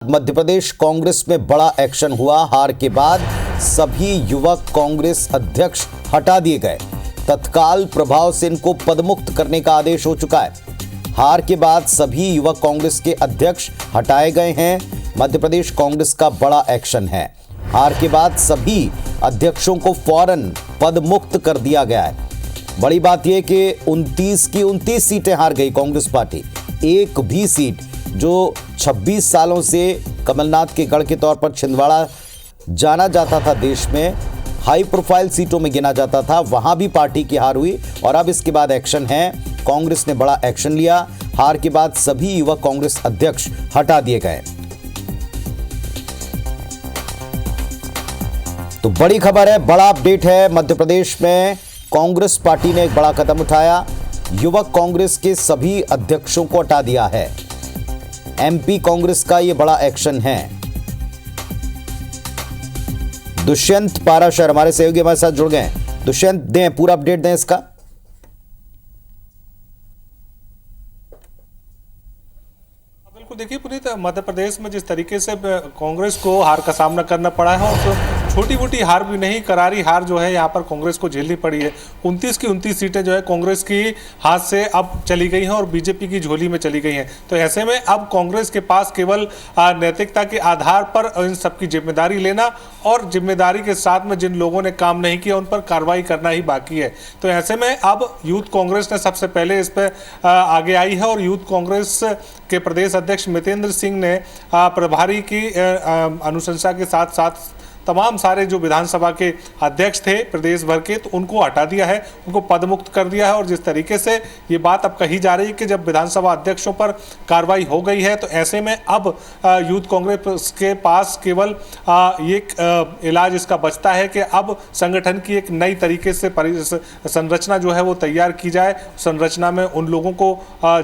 मध्य प्रदेश कांग्रेस में बड़ा एक्शन हुआ। हार के बाद सभी युवक कांग्रेस अध्यक्ष हटा दिए गए। तत्काल प्रभाव से इनको पदमुक्त करने का आदेश हो चुका है। हार के बाद सभी युवक कांग्रेस के अध्यक्ष हटाए गए हैं। मध्य प्रदेश कांग्रेस का बड़ा एक्शन है। हार के बाद सभी अध्यक्षों को फौरन पदमुक्त कर दिया गया है। बड़ी बात यह कि 29 की 29 सीटें हार गई कांग्रेस पार्टी। एक भी सीट जो 26 सालों से कमलनाथ के गढ़ के तौर पर छिंदवाड़ा जाना जाता था, देश में हाई प्रोफाइल सीटों में गिना जाता था, वहां भी पार्टी की हार हुई। और अब इसके बाद एक्शन है। कांग्रेस ने बड़ा एक्शन लिया। हार के बाद सभी युवा कांग्रेस अध्यक्ष हटा दिए गए। तो बड़ी खबर है, बड़ा अपडेट है। मध्य प्रदेश में कांग्रेस पार्टी ने एक बड़ा कदम उठाया। युवक कांग्रेस के सभी अध्यक्षों को हटा दिया है। एमपी कांग्रेस का यह बड़ा एक्शन है। दुष्यंत पाराशर हमारे सहयोगी हमारे साथ जुड़ गए हैं। दुष्यंत, दें पूरा अपडेट दें इसका। बिल्कुल, देखिए पुनीत, मध्य प्रदेश में जिस तरीके से कांग्रेस को हार का सामना करना पड़ा है, और छोटी मोटी हार भी नहीं, करारी हार जो है यहाँ पर कांग्रेस को झेलनी पड़ी है। 29 की 29 सीटें जो है कांग्रेस की हाथ से अब चली गई हैं और बीजेपी की झोली में चली गई हैं। तो ऐसे में अब कांग्रेस के पास केवल नैतिकता के आधार पर इन सबकी जिम्मेदारी लेना और जिम्मेदारी के साथ में जिन लोगों ने काम नहीं किया उन पर कार्रवाई करना ही बाकी है। तो ऐसे में अब यूथ कांग्रेस ने सबसे पहले इस पर आगे आई है और यूथ कांग्रेस के प्रदेश अध्यक्ष मितेंद्र सिंह ने प्रभारी की अनुशंसा के साथ साथ तमाम सारे जो विधानसभा के अध्यक्ष थे प्रदेश भर के, तो उनको हटा दिया है, उनको पदमुक्त कर दिया है। और जिस तरीके से ये बात अब कही जा रही है कि जब विधानसभा अध्यक्षों पर कार्रवाई हो गई है, तो ऐसे में अब यूथ कांग्रेस के पास केवल एक इलाज इसका बचता है कि अब संगठन की एक नई तरीके से संरचना जो है वो तैयार की जाए। संरचना में उन लोगों को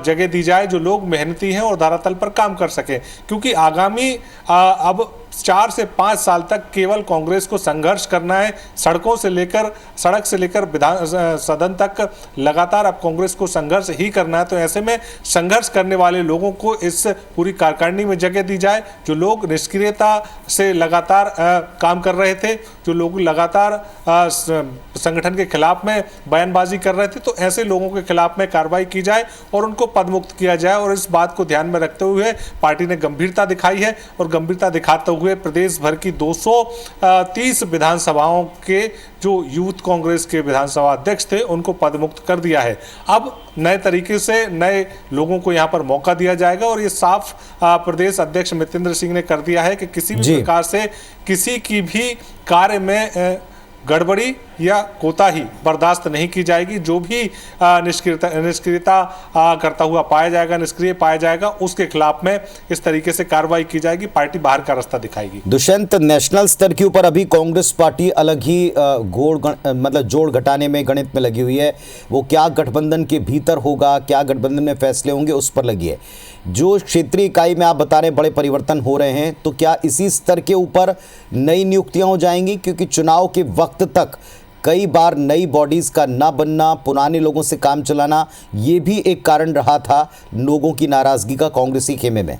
जगह दी जाए जो लोग मेहनती हैं और धरातल पर काम कर सकें, क्योंकि आगामी अब 4 से 5 साल तक केवल कांग्रेस को संघर्ष करना है। सड़क से लेकर विधान सदन तक लगातार अब कांग्रेस को संघर्ष ही करना है। तो ऐसे में संघर्ष करने वाले लोगों को इस पूरी कार्यकारिणी में जगह दी जाए। जो लोग निष्क्रियता से लगातार काम कर रहे थे, जो लोग लगातार संगठन के खिलाफ में बयानबाजी कर रहे थे, तो ऐसे लोगों के खिलाफ में कार्रवाई की जाए और उनको पदमुक्त किया जाए। और इस बात को ध्यान में रखते हुए पार्टी ने गंभीरता दिखाई है और गंभीरता दिखाते हुए प्रदेश भर की 230 विधानसभाओं के जो यूथ कांग्रेस के विधानसभा अध्यक्ष थे उनको पदमुक्त कर दिया है। अब नए तरीके से नए लोगों को यहां पर मौका दिया जाएगा और ये साफ प्रदेश अध्यक्ष मितेंद्र सिंह ने कर दिया है कि किसी भी प्रकार से किसी की भी कार्य में गड़बड़ी या कोताही बर्दाश्त नहीं की जाएगी। जो भी निष्क्रियता करता हुआ पाया जाएगा, निष्क्रिय पाया जाएगा, उसके खिलाफ में इस तरीके से कार्रवाई की जाएगी। पार्टी बाहर का रास्ता दिखाएगी। दुष्यंत, नेशनल स्तर के ऊपर अभी कांग्रेस पार्टी अलग ही जोड़ घटाने में, गणित में लगी हुई है। वो क्या गठबंधन के भीतर होगा, क्या गठबंधन में फैसले होंगे, उस पर लगी है। जो क्षेत्रीय इकाई में आप बता रहे हैं बड़े परिवर्तन हो रहे हैं, तो क्या इसी स्तर के ऊपर नई नियुक्तियां हो जाएंगी? क्योंकि चुनाव के वक्त तक कई बार नई बॉडीज का ना बनना, पुराने लोगों से काम चलाना, ये भी एक कारण रहा था लोगों की नाराजगी का कांग्रेसी खेमे में।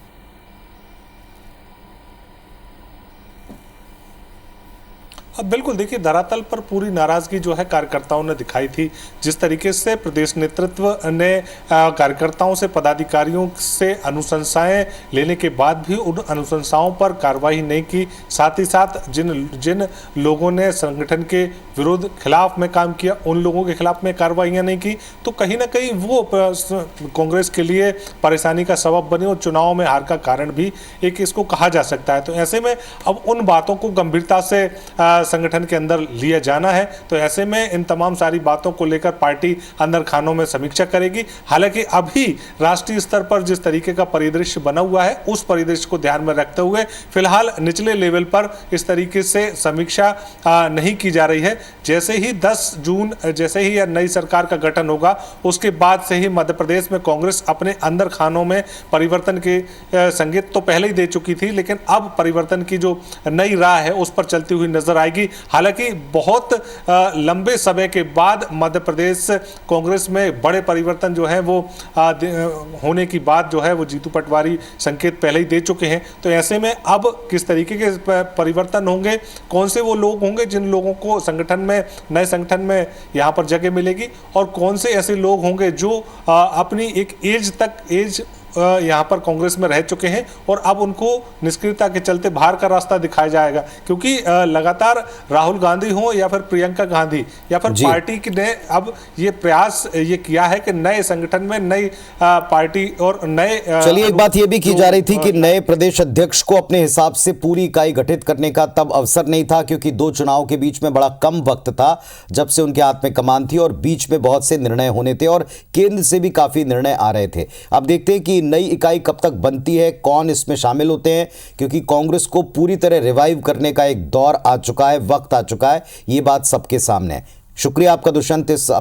अब बिल्कुल देखिए, धरातल पर पूरी नाराजगी जो है कार्यकर्ताओं ने दिखाई थी। जिस तरीके से प्रदेश नेतृत्व ने कार्यकर्ताओं से, पदाधिकारियों से अनुशंसाएं लेने के बाद भी उन अनुशंसाओं पर कार्रवाई नहीं की, साथ ही साथ जिन लोगों ने संगठन के विरोध खिलाफ में काम किया उन लोगों के खिलाफ में कार्रवाइयां नहीं की, तो कहीं ना कहीं वो कांग्रेस के लिए परेशानी का सबब बनी और चुनाव में हार का कारण भी एक इसको कहा जा सकता है। तो ऐसे में अब उन बातों को गंभीरता से संगठन के अंदर लिया जाना है। तो ऐसे में इन तमाम सारी बातों को लेकर पार्टी अंदर खानों में समीक्षा करेगी। हालांकि अभी राष्ट्रीय स्तर पर जिस तरीके का परिदृश्य बना हुआ है, उस परिदृश्य को ध्यान में रखते हुए फिलहाल निचले लेवल पर इस तरीके से समीक्षा नहीं की जा रही है। जैसे ही 10 जून जैसे ही यह नई सरकार का गठन होगा, उसके बाद से ही मध्य प्रदेश में कांग्रेस अपने अंदर खानों में परिवर्तन के संकेत तो पहले ही दे चुकी थी, लेकिन अब परिवर्तन की जो नई राह है उस पर चलती हुई नजर आएगी। आएगी। हालांकि बहुत लंबे समय के बाद मध्य प्रदेश कांग्रेस में बड़े परिवर्तन जो है वो होने की बात जो है वो जीतू पटवारी संकेत पहले ही दे चुके हैं। तो ऐसे में अब किस तरीके के परिवर्तन होंगे, कौन से वो लोग होंगे जिन लोगों को संगठन में, नए संगठन में यहाँ पर जगह मिलेगी, और कौन से ऐसे लोग होंगे जो अपनी एक एज यहाँ पर कांग्रेस में रह चुके हैं और अब उनको निष्क्रियता के चलते बाहर का रास्ता दिखाया जाएगा। क्योंकि लगातार राहुल गांधी हो या फिर प्रियंका गांधी या फिर पार्टी ने अब ये प्रयास ये किया है कि नए संगठन में नई पार्टी और नए चलिए, एक बात ये भी की जा रही थी कि नए प्रदेश अध्यक्ष को अपने हिसाब से पूरी इकाई गठित करने का तब अवसर नहीं था, क्योंकि 2 चुनाव के बीच में बड़ा कम वक्त था जब से उनके हाथ में कमान थी और बीच में बहुत से निर्णय होने थे और केंद्र से भी काफी निर्णय आ रहे थे। अब देखते हैं कि नई इकाई कब तक बनती है, कौन इसमें शामिल होते हैं, क्योंकि कांग्रेस को पूरी तरह रिवाइव करने का एक दौर आ चुका है, वक्त आ चुका है, ये बात सबके सामने है। शुक्रिया आपका दुष्यंत इस